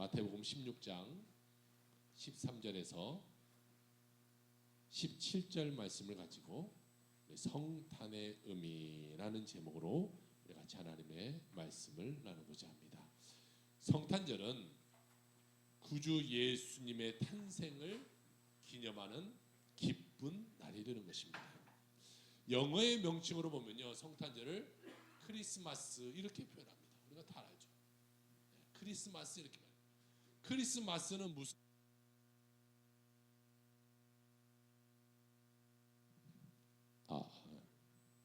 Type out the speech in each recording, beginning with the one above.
마태복음 16장 13절에서 17절 말씀을 가지고 성탄의 의미라는 제목으로 우리 같이 하나님의 말씀을 나누고자 합니다. 성탄절은 구주 예수님의 탄생을 기념하는 기쁜 날이 되는 것입니다. 영어의 명칭으로 보면요, 성탄절을 크리스마스 이렇게 표현합니다. 우리가 다 알죠. 크리스마스 이렇게 말해요. 크리스마스는 무슨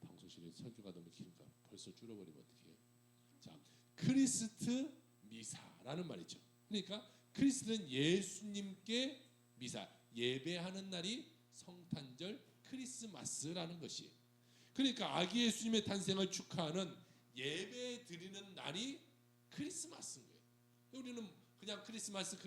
방송실에 설교가 너무 길까 벌써 줄여버리면 어떡해요. 자, 크리스트 미사라는 말이죠. 그러니까 크리스트는 예수님께 미사, 예배하는 날이 성탄절 크리스마스라는 것이에요. 그러니까 아기 예수님의 탄생을 축하하는 예배 드리는 날이 크리스마스인 거예요. 우리는 그냥 크리스마스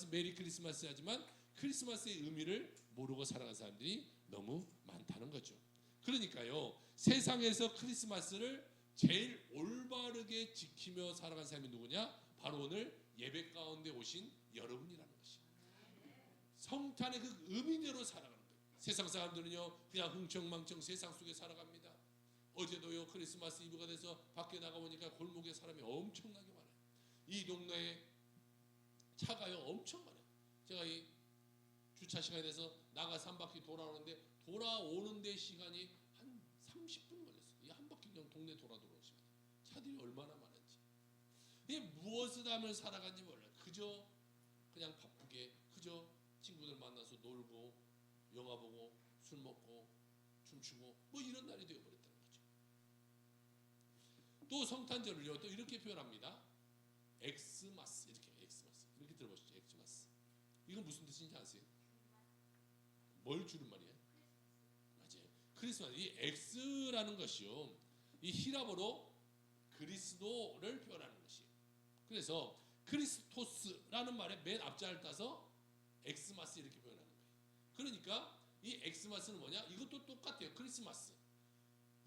메리 크리스마스 하지만 크리스마스의 의미를 모르고 살아가는 사람들이 너무 많다는 거죠. 그러니까요, 세상에서 크리스마스를 제일 올바르게 지키며 살아가는 사람이 누구냐? 바로 오늘 예배 가운데 오신 여러분이라는 것이에요. 성탄의 그 의미대로 살아가는 거예요. 세상 사람들은요, 그냥 흥청망청 세상 속에 살아갑니다. 어제도요, 크리스마스 이브가 돼서 밖에 나가보니까 골목에 사람이 엄청나게 많아요. 이 동네에 차가요 엄청 많아요. 제가 이 주차 시간에 돼서 나가서 한 바퀴 돌아오는데 돌아오는데 시간이 한 30분 걸렸어요. 이 한 바퀴 그냥 동네 돌아오는 시간. 차들이 얼마나 많은지. 이게 무엇을 하며 살아간지 몰라요. 그저 그냥 바쁘게 그저 친구들 만나서 놀고 영화 보고 술 먹고 춤추고 뭐 이런 날이 되어버렸다는 거죠. 또 성탄절을요 또 이렇게 표현합니다. 엑스마스 이렇게 들어보시죠. 엑스마스. 이건 무슨 뜻인지 아세요? 뭘 줄임말이에요? 맞아요. 크리스마스. 이 엑스라는 것이요, 이 히라보로 그리스도를 표현하는 것이에요. 그래서 크리스토스라는 말의 맨 앞자를 따서 엑스마스 이렇게 표현하는 거예요. 그러니까 이 엑스마스는 뭐냐? 이것도 똑같아요. 크리스마스.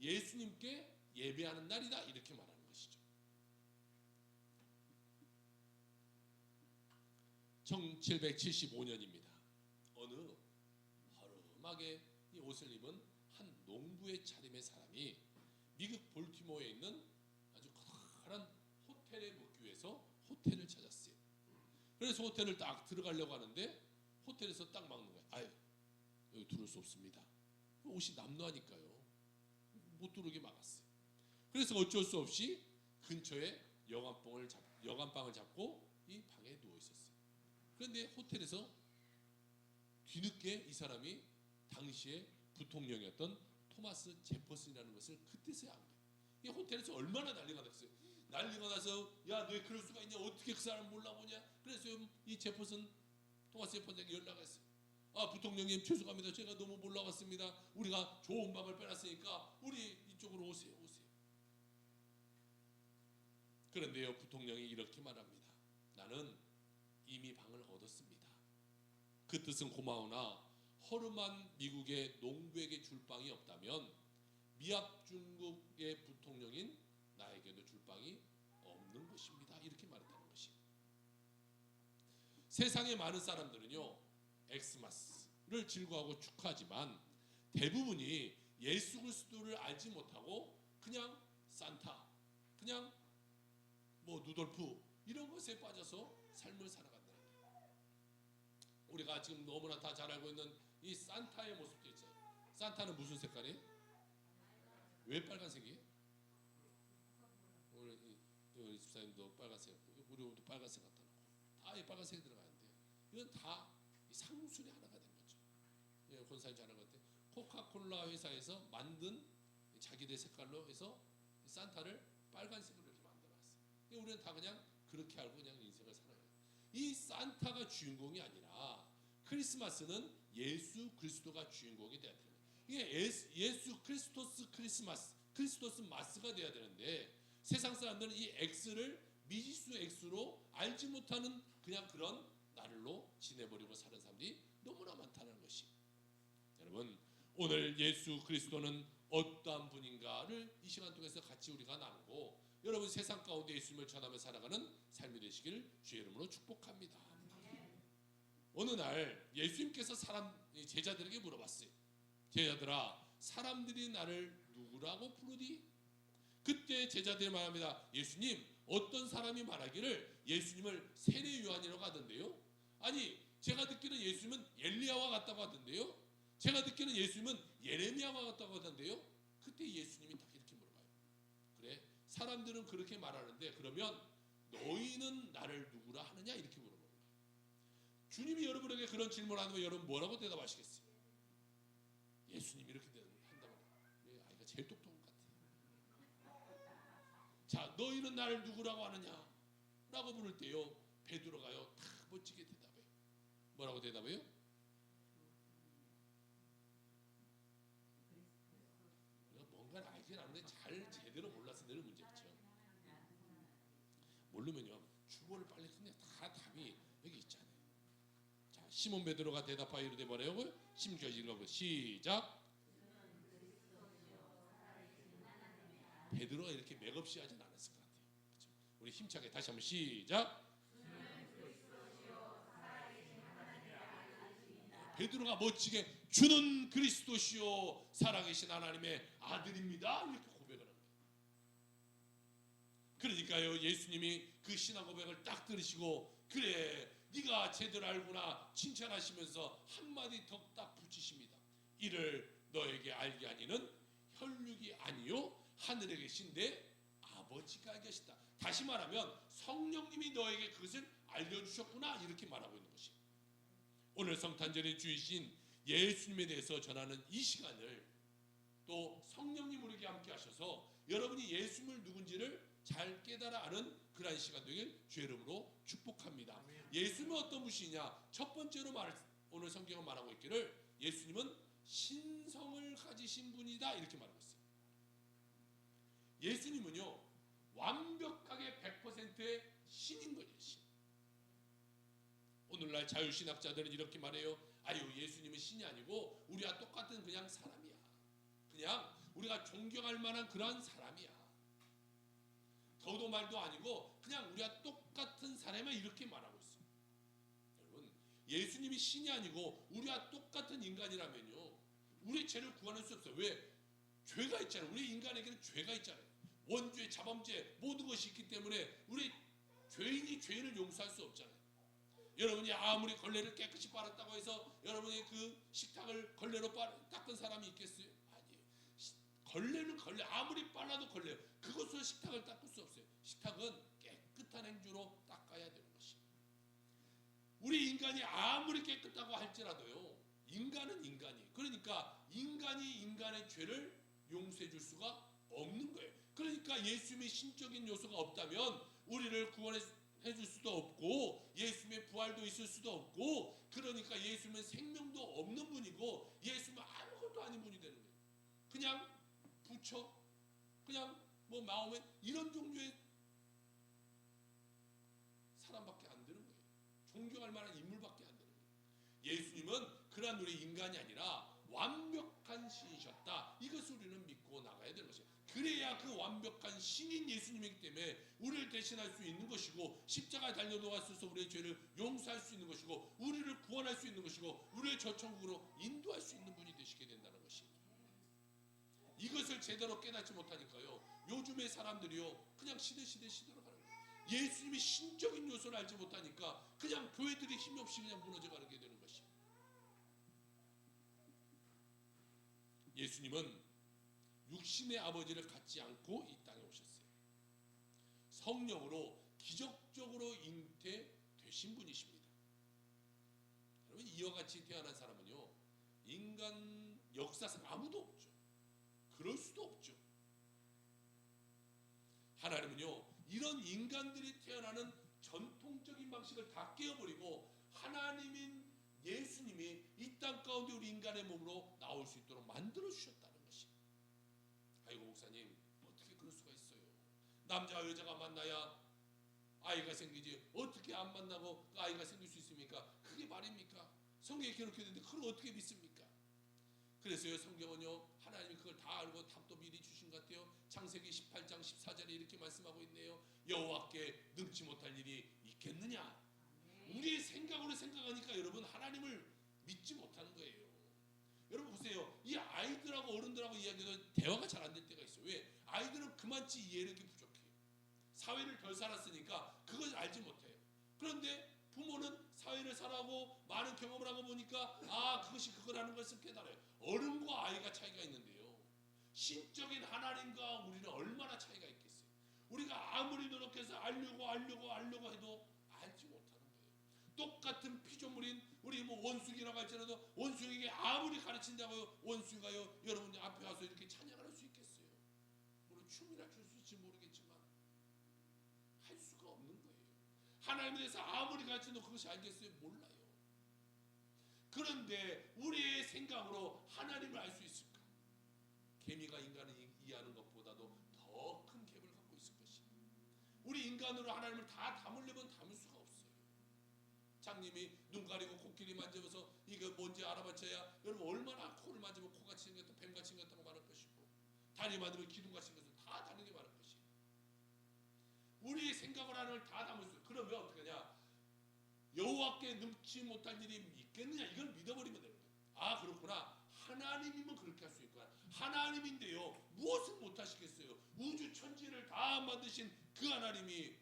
예수님께 예배하는 날이다 이렇게 말하는 것이죠. 1775년입니다. 어느 허름하게 이 옷을 입은 한 농부의 차림의 사람이 미국 볼티모어에 있는 아주 커다란 호텔에 묵기 위해서 호텔을 찾았어요. 그래서 호텔을 딱 들어가려고 하는데 호텔에서 딱 막는 거예요. 아유, 여기 들어올 수 없습니다. 옷이 남루하니까요. 못 들어오게 막았어요. 그래서 어쩔 수 없이 근처에 여관방을 잡고 이 방에 누워 있었어요. 그런데 호텔에서 뒤늦게 이 사람이 당시에 부통령이었던 토마스 제퍼슨이라는 것을 그때서야 안 거예요. 이 호텔에서 얼마나 난리가 났어요. 난리가 나서 야, 너 그럴 수가 있냐? 어떻게 그 사람 몰라보냐? 그래서 이 토마스 제퍼슨에게 연락했어요. 아, 부통령님 죄송합니다. 제가 너무 몰라왔습니다. 우리가 좋은 방을 빼놨으니까 우리 이쪽으로 오세요. 그런데요, 부통령이 이렇게 말합니다. 나는 이미 방을 얻었습니다. 그 뜻은 고마우나 허름한 미국의 농부에게 줄 방이 없다면 미합 중국의 부통령인 나에게도 줄 방이 없는 것입니다. 이렇게 말했다는 것이에요. 세상의 많은 사람들은요, 엑스마스를 즐거워하고 축하하지만 대부분이 예수 그리스도를 알지 못하고 그냥 산타, 그냥 뭐 누돌프 이런 것에 빠져서 삶을 살아간다는 거예요. 우리가 지금 너무나 다 잘 알고 있는 이 산타의 모습도 있어요. 산타는 무슨 색깔이에요? 왜 빨간색이에요? 우리 집사님도 빨간색, 우리 옷도 빨간색 갖다 놓고 다 이 빨간색이 들어가는데 이건 다 상술의 하나가 된 거죠. 권사님 잘 알고 있는데 코카콜라 회사에서 만든 자기들 색깔로 해서 산타를 빨간색으로 이렇게 만들어놨어요. 우리는 다 그냥 그렇게 알고 그냥 인생을 살아요. 이 산타가 주인공이 아니라 크리스마스는 예수 그리스도가 주인공이 돼야 돼요. 이게 예수 크리스토스 마스가 돼야 되는데 세상 사람들은 이 X를 미지수 X로 알지 못하는 그냥 그런 날로 지내버리고 사는 사람들이 너무나 많다는 것이. 여러분, 오늘 예수 그리스도는 어떠한 분인가를 이 시간 통해서 같이 우리가 나누고 여러분 세상 가운데 예수님을 전하며 살아가는 삶이 되시길 주의 이름으로 축복합니다. 어느 날 예수님께서 제자들에게 물어봤어요. 제자들아, 사람들이 나를 누구라고 부르니? 그때 제자들이 말합니다. 예수님, 어떤 사람이 말하기를 예수님을 세례 요한이라고 하던데요. 아니, 제가 듣기는 예수님은 엘리야와 같다고 하던데요. 제가 듣기는 예수님은 예레미야와 같다고 하던데요. 그때 예수님이 딱 이렇게 물어봐요. 그래, 사람들은 그렇게 말하는데 그러면 너희는 나를 누구라 하느냐? 이렇게 물어봐요. 주님이 여러분에게 그런 질문을 하면 여러분 뭐라고 대답하시겠어요? 예수님이 이렇게 한다고 해요. 아이가 제일 똑똑한 것 같아요. 자, 너희는 나를 누구라고 하느냐? 라고 물을 때요, 베드로가요 다 멋지게 대답해요. 뭐라고 대답해요? 뭔가를 알긴 아는데 잘 제대로 몰라서 늘 문제겠죠. 모르면요 주보를 빨리 끝내. 다 답이 여기 있잖아요. 자, 시몬 베드로가 대답하여 이르되 뭐라고요? 16절 읽어보세요. 시작. 베드로가 이렇게 맥없이 하진 않았을 것 같아요. 그렇죠? 우리 힘차게 다시 한번 시작. 베드로가 멋지게 주는 그리스도시요 살아계신 하나님의 아들입니다 이렇게 고백을 합니다. 그러니까요, 예수님이 그 신앙 고백을 딱 들으시고 그래 네가 제대로 알구나 칭찬하시면서 한마디 더 딱 붙이십니다. 이를 너에게 알게 하니는 혈육이 아니요 하늘에 계신 내 아버지가 계시다. 다시 말하면 성령님이 너에게 그것을 알려주셨구나 이렇게 말하고 있는 것입니다. 오늘 성탄절의 주이신 예수님에 대해서 전하는 이 시간을 또 성령님 우리에게 함께 하셔서 여러분이 예수님을 누군지를 잘 깨달아 아는 그러한 시간 되길 주의 이름으로 축복합니다. 예수님은 어떤 분이냐? 첫 번째로 오늘 성경은 말하고 있기를 예수님은 신성을 가지신 분이다 이렇게 말하고 있어요. 예수님은요 완벽하게 100%의 신인 거죠. 신. 오늘날 자유신학자들은 이렇게 말해요. 아유, 예수님은 신이 아니고 우리와 똑같은 그냥 사람이야. 그냥 우리가 존경할 만한 그러한 사람이야. 더도 말도 아니고 그냥 우리와 똑같은 사람이야 이렇게 말하고 있어요. 여러분, 예수님이 신이 아니고 우리와 똑같은 인간이라면요 우리의 죄를 구원할 수 없어요. 왜? 죄가 있잖아요. 우리 인간에게는 죄가 있잖아요. 원죄, 자범죄 모든 것이 있기 때문에 우리 죄인이 죄인을 용서할 수 없잖아요. 여러분이 아무리 걸레를 깨끗이 빨았다고 해서 여러분이 그 식탁을 걸레로 닦은 사람이 있겠어요? 아니에요. 걸레는 걸레, 아무리 빨라도 걸레요. 그것으로 식탁을 닦을 수 없어요. 식탁은 깨끗한 행주로 닦아야 되는 것입니다. 우리 인간이 아무리 깨끗하고 할지라도요 인간은 인간이에요. 그러니까 인간이 인간의 죄를 용서해 줄 수가 없는 거예요. 그러니까 예수님의 신적인 요소가 없다면 우리를 구원해 줄 수도 없고 예수님의 부활도 있을 수도 없고 그러니까 예수님은 생명도 없는 분이고 예수님은 아무것도 아닌 분이 되는 거예요. 그냥 부처, 그냥 뭐 마음에 이런 종류의 사람밖에 안 되는 거예요. 존경할 만한 인물밖에 안 되는 거예요. 예수님은 그런 우리 인간이 아니라 완벽한 신이셨다. 이것을 우리는 믿고 나가야 되는 것이에요. 그래야 그 완벽한 신인 예수님이기 때문에 우리를 대신할 수 있는 것이고 십자가에 달려 놓아서 우리의 죄를 용서할 수 있는 것이고 우리를 구원할 수 있는 것이고 우리의 저 천국으로 인도할 수 있는 분이 되시게 된다는 것입니다. 이것을 제대로 깨닫지 못하니까요 요즘의 사람들이요 그냥 시대로 가는 거예요. 예수님이 신적인 요소를 알지 못하니까 그냥 교회들이 힘이 없이 그냥 무너져 가게 되는 것입니다. 예수님은 육신의 아버지를 갖지 않고 이 땅에 오셨어요. 성령으로 기적적으로 잉태되신 분이십니다. 여러분 이와 같이 태어난 사람은요 인간 역사상 아무도 없죠. 그럴 수도 없죠. 하나님은요 이런 인간들이 태어나는 전통적인 방식을 다 깨어버리고 하나님인 예수님이 이 땅 가운데 우리 인간의 몸으로 나올 수 있도록 만들어 주셨다는 것입니다. 아이고 목사님 어떻게 그럴 수가 있어요? 남자와 여자가 만나야 아이가 생기지 어떻게 안 만나고 그 아이가 생길 수 있습니까? 그게 말입니까? 성경에 그렇게 되는데 그걸 어떻게 믿습니까? 그래서요 성경은요 하나님이 그걸 다 알고 답도 미리 주신 것 같아요. 창세기 18장 14절에 이렇게 말씀하고 있네요. 여호와께 능치 못할 일이 있겠느냐. 우리의 생각으로 생각하니까 여러분 하나님을 믿지 못하는 거예요. 여러분 보세요. 이 아이들하고 어른들하고 이야기도 대화가 잘 안 될 때가 있어요. 왜? 아이들은 그만치 이해력이 부족해요. 사회를 덜 살았으니까 그걸 알지 못해요. 그런데 부모는 사회를 살아고 많은 경험을 하고 보니까 그것이 그거라는 것을 깨달아요. 어른과 아이가 차이가 있는데요. 신적인 하나님과 우리는 얼마나 차이가 있겠어요. 우리가 아무리 노력해서 알려고 해도 알지 못하는 거예요. 똑같은 피조물인 우리 원숭이라고 할지라도 원숭이에게 아무리 가르친다고요, 원숭이가요 여러분 앞에 와서 이렇게 찬양을 할 수 있겠어요? 물론 춤이나 출 수 있을지 모르겠지만 할 수가 없는 거예요. 하나님에 대해서 아무리 가르쳐도 그것이 알겠어요? 몰라요. 그런데 우리의 생각으로 하나님을 알 수 있을까? 개미가 인간을 이해하는 것보다도 더 큰 갭을 갖고 있을 것입니다. 우리 인간으로 하나님을 다 담으려면 담을 수가 없어요. 장님이 눈 가리고 코끼리 만져서 이거 뭔지 알아봤자야 여러분 얼마나 코를 만지면 코같이 생겼다 뱀같이 생겼다고 말할 것이고 다리 만지면 기둥같이 생겼다 다 다르게 말할 것이고 우리의 생각을 하나님을 다 담을 수 있어요. 그러면 어떻게 하냐? 여호와께 능치 못할 일이 있겠느냐? 이걸 믿어버리면 되는 거예요. 그렇구나. 하나님이면 그렇게 할 수 있구나. 하나님인데요 무엇을 못하시겠어요? 우주 천지를 다 만드신 그 하나님이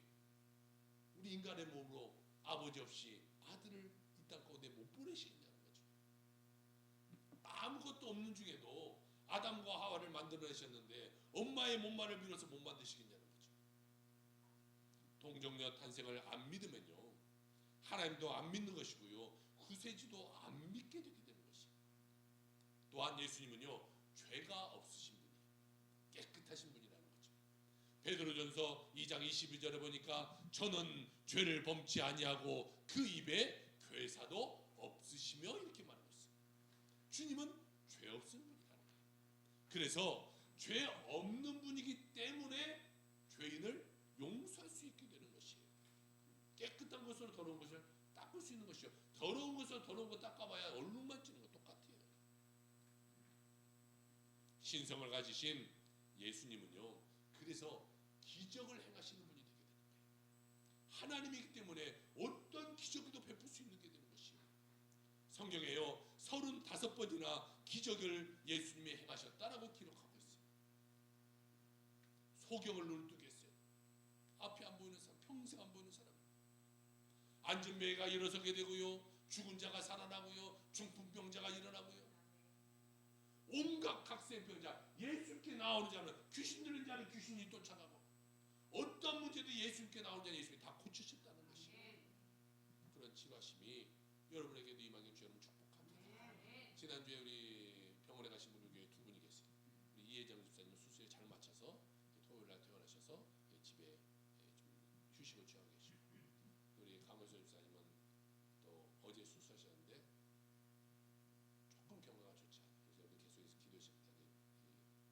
우리 인간의 몸으로 아버지 없이 아들을 이 땅 가운데 못 보내시겠냐는 거죠. 아무것도 없는 중에도 아담과 하와를 만들어내셨는데 엄마의 몸만을 빌어서 못 만드시겠냐는 거죠. 동정녀 탄생을 안 믿으면요 하나님도 안 믿는 것이고요 구세주도 안 믿게 되게 되는 것이에요. 또한 예수님은요 죄가 없으신 분이에요. 깨끗하신 분이라는 거죠. 베드로전서 2장 22절에 보니까 저는 죄를 범치 아니하고 그 입에 괴사도 없으시며 이렇게 말하고 있어요. 주님은 죄 없는 분이라는 거예요. 그래서 죄 없는 분이기 때문에 죄인을 용서할 수 있게 되는 것이에요. 깨끗한 것으로 더러운 것을 닦을 수 있는 것이요. 더러운 것으로 더러운 거 닦아봐야 얼룩만 찌는 거 똑같아요. 신성을 가지신 예수님은요 그래서 기적을 행하시는 분이 되게 되는 거예요. 하나님이기 때문에 어떤 기적도 베풀 수 있는 게 되는 것이에요. 성경에요 35번이나 기적을 예수님이 행하셨다라고 기록하고 있어요. 소경을 눈을 뜨게 했어요. 앞이 안 보이는 사람, 평생 안 보이는 사람. 앉은 매가 일어서게 되고요. 죽은 자가 살아나고요. 중풍병자가 일어나고요. 온갖 각세병자, 예수께 나오는 자는 귀신 들린 자는 귀신이 쫓아가고 어떤 문제도 예수께 나오는 자는 예수님이 다 고치셨다는 것이에요. 그런 치료하심이 여러분에게도 임하길 주여는 축복합니다. 지난주에 우리 병원에 가신 분 중에 두 분이 계세요. 우리 이혜정 집사님은 수술에 잘 맞춰서 토요일날 퇴원하셔서 집에 좀 휴식을 취하고 계시고 우리 강원수 집사님은 또 어제 수술하셨는데 조금 경과가 좋지 않아요. 그래서 우리 계속해서 기도하십니다.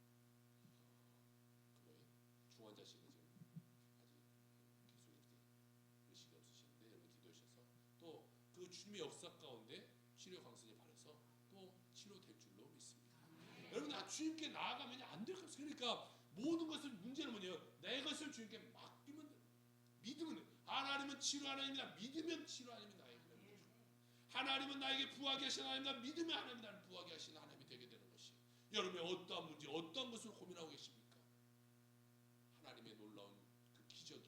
중환자실에 지금 아직 계속 이렇게 의식이 없으시는데 여러분 기도하셔서 또 그 주님의 역사 가운데 치료 강선이 바라서 또 치료될 줄로 믿습니다. 여러분 주님께 나아가면 안 될 것 없어요. 그러니까 모든 것을 문제는 뭐냐면 내 것을 주님께 맡기면 돼요. 믿으면 돼요. 하나님은 치료 하나님이다. 믿으면 치료 하나님이 나에게 되는 거죠. 하나님은 나에게 부하게 하신 하나님이다. 믿으면 하나님이 나를 부하게 하시는 하나님이 되게 되는 것이에요. 여러분의 어떠한 문제, 어떠한 것을 고민하고 계십니까? 하나님의 놀라운 그 기적이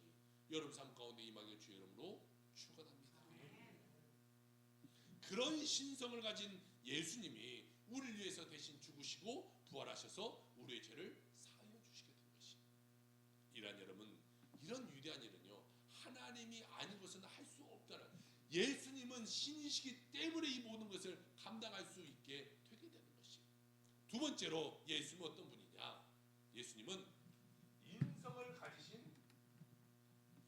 여러분 삶 가운데 임하길 주의 이름으로 축원합니다. 그런 신성을 가진 예수님이 우리를 위해서 대신 죽으시고 부활하셔서 우리의 죄를 사하여 주시게 된 것입니다. 이란 여러분, 이런 위대한 일은요 하나님이 아닌 것은 할 수 없다는, 예수님은 신이시기 때문에 이 모든 것을 감당할 수 있게 되게 되는 것이에요. 두 번째로 예수님은 어떤 분이냐? 예수님은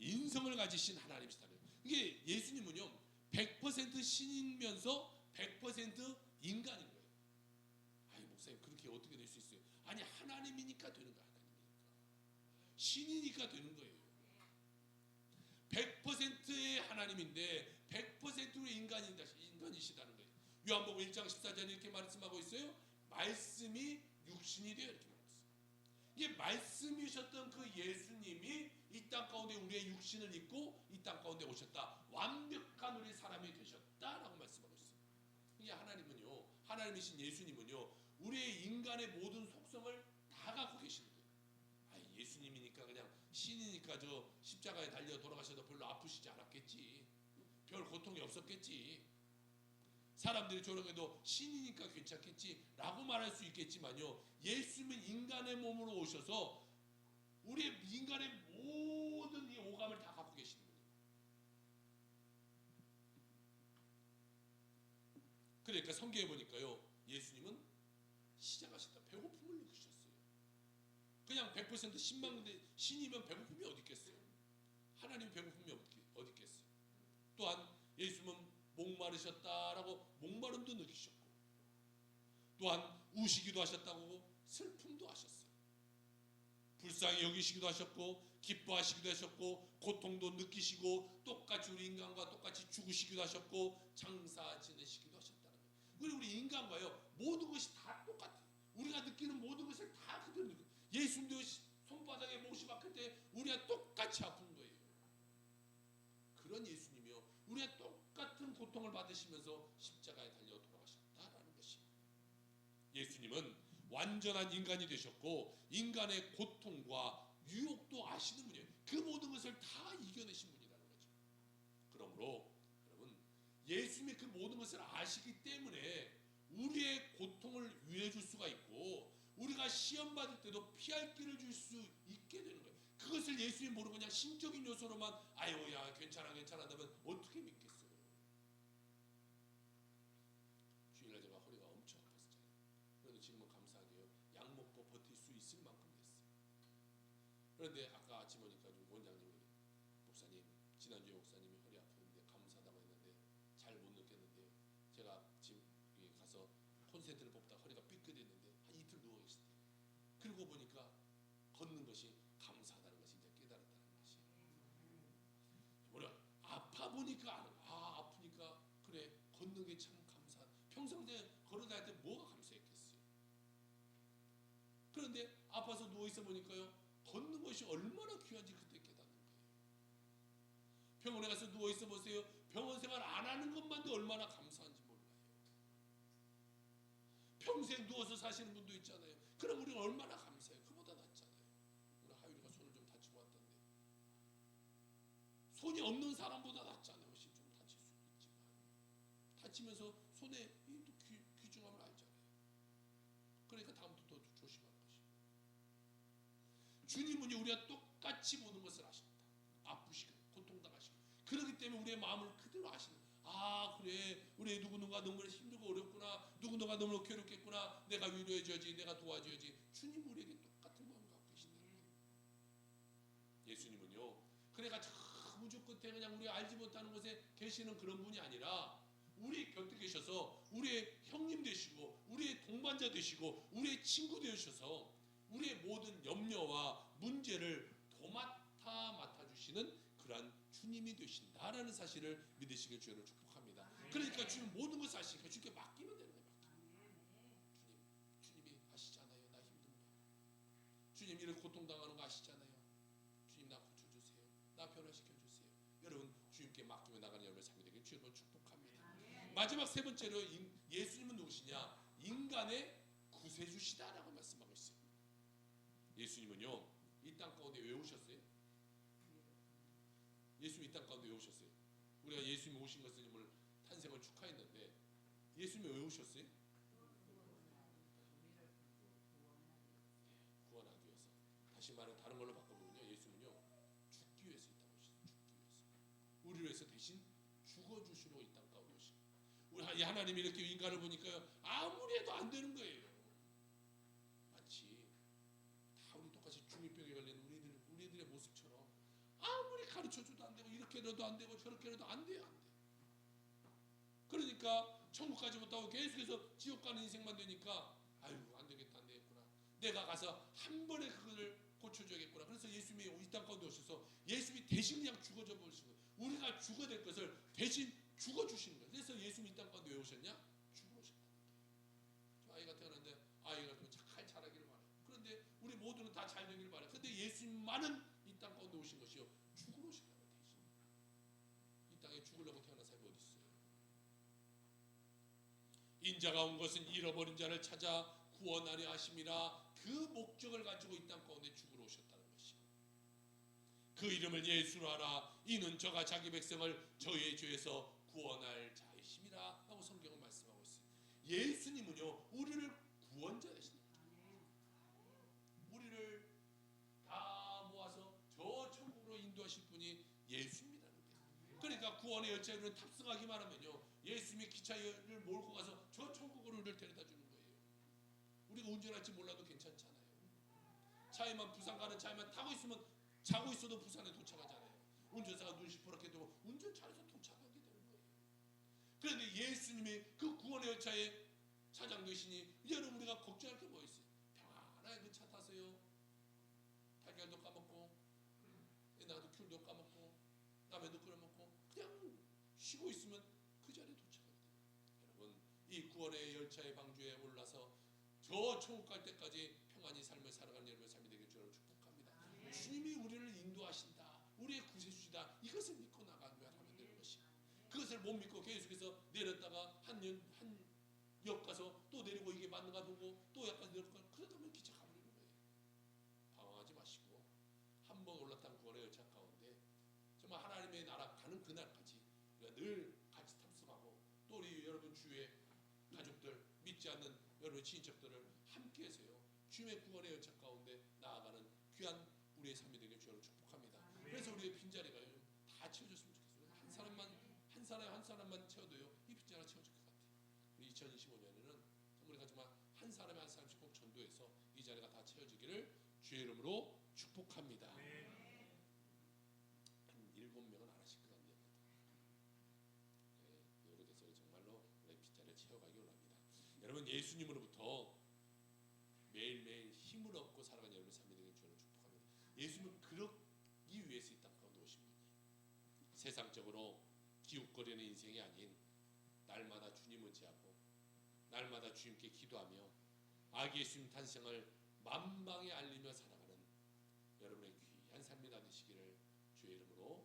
인성을 가지신 하나님이시다. 이게 예수님은요 100% 신이면서 100% 인간인 거예요. 아니 목사님 그렇게 어떻게 될 수 있어요? 아니 하나님이니까 되는 거야. 하나님이니까 신이니까 되는 거예요. 100%의 하나님인데 100%의 인간이시다는 거예요. 요한복음 1장 14절에 이렇게 말씀하고 있어요. 말씀이 육신이 되어 이렇게 말했어요. 이게 말씀이셨던 그 예수님이 이 땅 가운데 우리의 육신을 입고 이 땅 가운데 오셨다. 완벽한 우리 사람이 되셨다라고 말씀하고 있어요. 이게 하나님은요, 하나님이신 예수님은요, 우리의 인간의 모든 속성을 다 갖고 계시는 거예요. 예수님이니까 그냥 신이니까 저 십자가에 달려 돌아가셔도 별로 아프시지 않았겠지. 별 고통이 없었겠지. 사람들이 저런게도 신이니까 괜찮겠지 라고 말할 수 있겠지만요, 예수님은 인간의 몸으로 오셔서 우리의 인간의 모든 이 오감을 다 갖고 계시는 거예요. 그러니까 성경에 보니까요, 예수님은 시작하셨다. 배고픔을 느끼셨어요. 그냥 100% 신망인데 신이면 배고픔이 어디 있겠어요? 하나님 배고픔이 어디 있겠어요? 또한 예수님은 목마르셨다라고 목마름도 느끼셨고, 또한 우시기도 하셨다고 슬픔도 하셨어요. 불쌍히 여기시기도 하셨고, 기뻐하시기도 하셨고, 고통도 느끼시고, 똑같이 우리 인간과 똑같이 죽으시기도 하셨고, 장사 지내시기도 하셨다는 거예요. 그리고 우리 인간과요, 모든 것이 다 똑같아요. 우리가 느끼는 모든 것을 다 그대로 느껴요. 예수님도 손바닥에 못이 박힐 때 우리가 똑같이 아픈 거예요. 그런 예수님이요, 우리가 똑같은 고통을 받으시면서 십자가에 달려 돌아가셨다라는 것입니다. 예수님은 완전한 인간이 되셨고, 인간의 고통과 유혹도 아시는 분이에요. 그 모든 것을 다 이겨내신 분이라는 거죠. 그러므로 여러분, 예수님이 그 모든 것을 아시기 때문에 우리의 고통을 유해해 줄 수가 있고, 우리가 시험 받을 때도 피할 길을 줄 수 있게 되는 거예요. 그것을 예수님이 모르고 그냥 신적인 요소로만 아유야 괜찮아 한다면 어떻게 믿겠어요? 주일날 제가 허리가 엄청 아팠잖아요. 그런데 지금은 감사하게요, 약 먹고 버틸 수 있을 만큼 됐어요. 그런데 아까 아침 오니까 좀 원장님이, 목사님 지난주에 목사님이 허리 아프는데 감사하다고 했는데 잘 못 느꼈는데요, 제가 지금 가서 콘센트를 뽑다 허리가 삐끗했는데 한 이틀 누워 계시대요. 그러고 보니까 걷는 것이 감사하다는 것이 이제 깨달았다는 것이. 뭐냐, 아파 보니까 아프니까 그래, 걷는 게 참 감사. 평상시에 걸어다닐 때 뭐가 감사했겠어요? 그런데 아파서 누워 있어 보니까요, 걷는 것이 얼마나 귀한지 그때 깨닫는 거예요. 병원에 가서 누워 있어 보세요. 병원 생활 안 하는 것만도 얼마나 감사한지 몰라요. 평생 누워서 사시는 분도 있잖아요. 그럼 우리가 얼마나 감사해요. 그보다 낫잖아요. 우리 하율이가 손을 좀 다치고 왔던데, 손이 없는 사람보다 낫잖아요. 훨씬 좀 다칠 수 있지만 다치면서 손에 귀중함을 알잖아요. 그러니까 다음부터 더 조심하는 것입니다. 주님은 우리가 똑같이 모든 것을 아신다. 아프시고 고통당하시고, 그렇기 때문에 우리의 마음을 그대로 아시는 거예요. 그래, 우리 누구누가 너무 힘들고 어렵구나, 누구누가 너무 괴롭겠구나, 내가 위로해줘야지, 내가 도와줘야지. 주님 우리에게 똑같은 마음 갖고 계신다는 거예요. 예수님은요, 그래가 저 우주 끝에 그냥 우리 알지 못하는 곳에 계시는 그런 분이 아니라 우리 곁에 계셔서 우리의 형님 되시고, 우리의 동반자 되시고, 우리의 친구 되셔서 우리의 모든 염려와 문제를 맡아주시는 그러한 주님이 되신다라는 사실을 믿으시길 주를 축복합니다. 그러니까 주님 모든 것을 아시니까 주님께 맡기면 되는 거예요. 주님이 아시잖아요, 나 힘든 거. 주님 이렇게 고통당하는 거 아시잖아요. 주님 나 고쳐주세요, 나 변화시켜주세요. 여러분 주님께 맡기며 나가는 여러분의 삶이 되길 주님을 축복합니다. 마지막 세 번째로 예수님은 누구시냐? 인간의 구세주시다라고 말씀하고 있어요. 예수님은요, 이 땅 가운데 왜 오셨어요? 예수님 이 땅 가운데 왜 오셨어요? 우리가 예수님이 오신 것을 오늘 탄생을 축하했는데 예수님이 왜 오셨어요? 구원하기 위해서. 다시 말해 다른 걸로 바꿔보면요, 예수님은요 죽기 위해서 이 땅에 오셨어요. 죽기 위해서. 우리를 위해서 대신 죽어주시려고 이 땅 가운데 오신 거예요. 우리 하나님이 이렇게 인간을 보니까요, 아무리 해도 안 되는 거예요. 마치 다 우리 똑같이 중이병에 걸린 우리들의 모습처럼 아무리 가르쳐줘도 안 되고, 이렇게 해도 안 되고, 저렇게 해도 안 돼요, 안 돼. 그러니까 천국까지 못하고 계속해서 지옥 가는 인생만 되니까 아유 안 되겠다, 안 되겠구나, 내가 가서 한 번에 그거를 고쳐줘야겠구나. 그래서 예수님이 이 땅 가운데 오셔서 예수님이 대신 그냥 죽어져 버리시고, 우리가 죽어야 될 것을 대신 죽어주시는 거예요. 그래서 예수님이 이 땅 가운데 왜 오셨냐? 죽으러 오셨다. 저 아이가 태어났는데 아이가 좀 잘 자라기를 바라요. 그런데 우리 모두는 다 다 잘 되길 바래. 근데 예수님만은 이 땅 가운데 오신 것이요, 죽으러 오시려고 대신. 이 땅에 죽으려고 태어난 사람이 어디 있어요? 인자가 온 것은 잃어버린 자를 찾아 구원하려 하심이라, 그 목적을 가지고 이 땅 가운데 죽으러 오셨다는 것이요. 그 이름을 예수로 하라. 이는 저가 자기 백성을 저의 죄에서 구원할 자이심이라 하고 성경은 말씀하고 있어요. 예수님은요, 우리를 구원자 되십니다. 우리를 다 모아서 저 천국으로 인도하실 분이 예수님이라는 거예요. 그러니까 구원의 열차에 우리는 탑승하기만 하면요, 예수님이 기차를 몰고 가서 저 천국으로 우리를 데려다 주는 거예요. 우리가 운전할지 몰라도 괜찮잖아요. 차에만, 부산 가는 차에만 타고 있으면 자고 있어도 부산에 도착하잖아요. 운전사가 눈 시퍼렇게 되고 운전 잘해서 도착하게 되는 거예요. 그런데 예수님이 그 구원의 열차에 차장 되시니 여러분, 우리가 걱정할 게 뭐 있어요? 평안하게 그 차 타세요. 달걀도 까먹고 나도 귤도 까먹고 라면도 끓여 먹고 그냥 쉬고 있으면 그 자리에 도착하게 돼요. 여러분, 이 구원의 열차의 방주에 올라서 저 천국 갈 때까지 평안히 삶을 살아가는 여러분의 삶이 되길 주로 축복합니다. 주님이 우리를 인도하신다, 우리의 구세주시다, 이것을 믿고 나가면 하면 되는 것이에요. 그것을 못 믿고 계속해서 내렸다가 한 역 가서 또 내리고 이게 맞는가 보고 또 약간 내렸다가 그러다 보면 기차 가버리는 거예요. 방황하지 마시고 한 번 올라탄 구원의 열차 가운데 정말 하나님의 나라 가는 그날까지 우리가 늘 같이 탑승하고, 또 우리 여러분 주위의 가족들, 믿지 않는 여러분의 친척들을 함께 해서요, 주님의 구원의 열차 가운데 나아가는 귀한 우리의 삶이 되길 주로 축복합니다. 그래서 우리의 빈자리가요 다 채워졌으면 좋겠어요. 한 사람만 채워도요 이 빈자리가 채워질 것 같아요. 우리 2025년에는 우리가 정말 한 사람씩 꼭 전도해서 이 자리가 다 채워지기를 주의 이름으로 축복합니다. 한 7명은 안 하실 것 같네요. 여러 대해서 정말로 우리 빈자리를 채워가기 원합니다. 여러분, 예수님으로부터 매일매일 힘을 얻고 살아가는 여러분의 삶이 되길 주로 축복합니다. 예수님은 그러기 위해서 이 땅 가운데 오신 분이에요. 세상적으로 기웃거리는 인생이 아닌 날마다 주님 의지하고 날마다 주님께 기도하며 아기 예수님 탄생을 만방에 알리며 살아가는 여러분의 귀한 삶이 되시기를 주의 이름으로